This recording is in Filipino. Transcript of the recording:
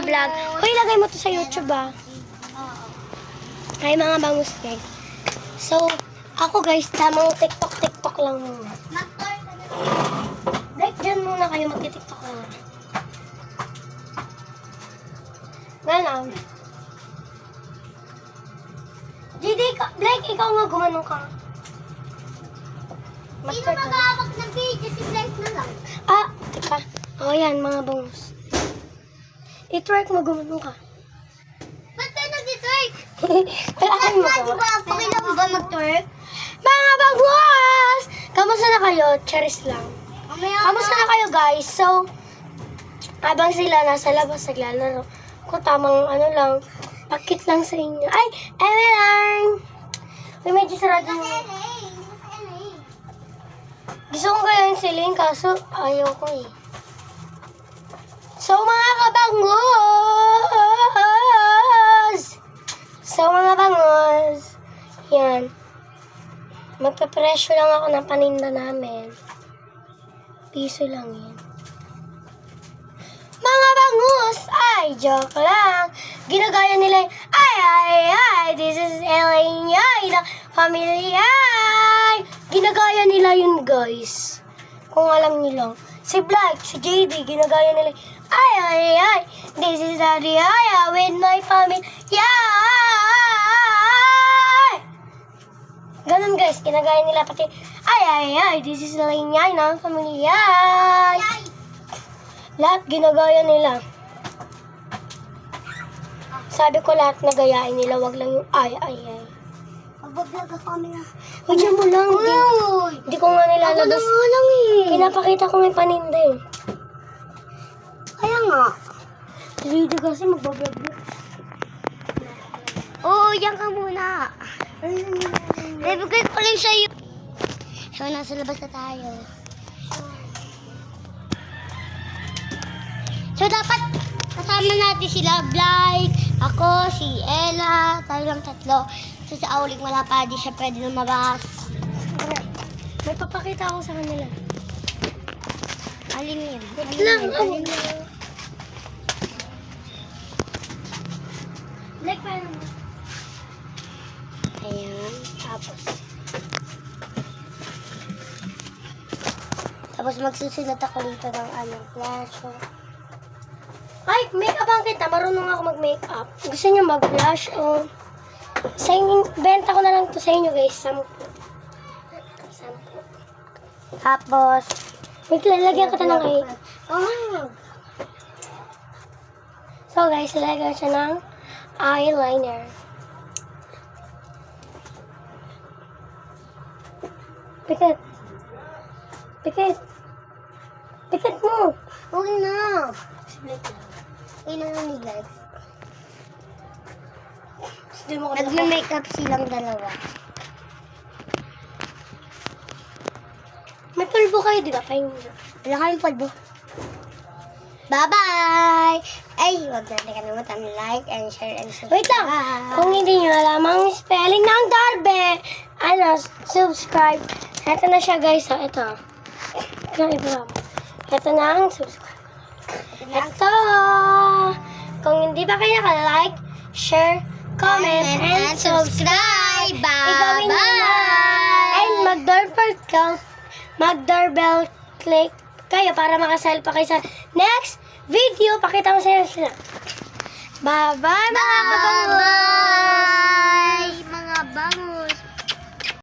aking vlog. Hoy, lagay mo to sa YouTube Ay, mga bangus guys. So, ako guys, tamang TikTok lang muna. Mag-tour ka na. Like, dyan muna kayo magti-TikTok lang. Galang. JD, Blake, ikaw nga gumanong ka. Sino mag-aawak ng video? Si Blake na lang. Teka. Yan, mga bangus. I-twerk mo, gumanong ka. Ba't tayo nag-twerk? Wala kang magawa. Okay lang ba mag-twerk? Mga bangus! Kamusta na kayo? Charis lang. Kamusta na kayo, guys? So, habang sila nasa labas naglalaro, kung tamang lang, pakit lang sa inyo. Ay, Emeline! May medyo sarado mo. Gusto kong gawin si Lynn, kaso ayaw ko So, mga bangus! Yan. Magpapresyo lang ako ng paninda namin. Piso lang yan. Mga bangus! Ay, joke lang. Ginagaya nila yung, ay, this is Elaine, the family, Ginagaya nila yun, guys. Kung alam niyo lang. Si Black, si JD, ginagaya nila yung, ay, this is Daddy, with my family, Ganun, guys. Ginagaya nila pati, ay, this is Elaine, the family, Lahat ginagaya nila. Sabi ko lahat nagayain nila, wag lang yung ay. Mag-vlog ako kami na. Huwag mo lang. Hindi ko nga nilalabas. Ako lang Pinapakita ko may paninda Kaya nga. Hindi kasi magbablog. Oo, yan ka muna. Bibigay ko lang sa'yo. So, nasa labas na tayo. So, dapat kasama natin sila, Blake, ako, si Ella, tayo lang tatlo. So, sa Auling wala pa, di siya pwede lumabas. May papakita ako sa kanila. Alin yun? Alin yun? Like, paano mo? Ayan. Tapos magsusunod ako dito ng flash. Ay, make-up ang kita. Marunong ako mag-make-up. Gusto niyo mag-blush o... Sa inyo, benta ko na lang to sa inyo, guys. 10. Tapos, wait, lalagyan ko ito ng 8. oh, So, guys, lalagyan siya ng eyeliner. Pikit. Pikit mo. okay na. Split lang. Ilan lang ni Blake? Hindi mo ko Nagme-makeup silang dalawa. May pulbo kayo, di ba? Pahingi. Wala kaming polvo. Bye-bye! Ay, huwag natin kalimutan like and share and subscribe. Wait lang. Kung hindi nyo alam ang spelling ng Darbe, subscribe. Ito na siya, guys. Ito. Ito na ang subscribe. Ito. Kung hindi ba kayo naka-like, share, comment, and subscribe. Igawin nyo na. And mag-doorbell click kayo para makasal pa kayo sa next video. Pakita mo sa'yo sila. Bye-bye, mga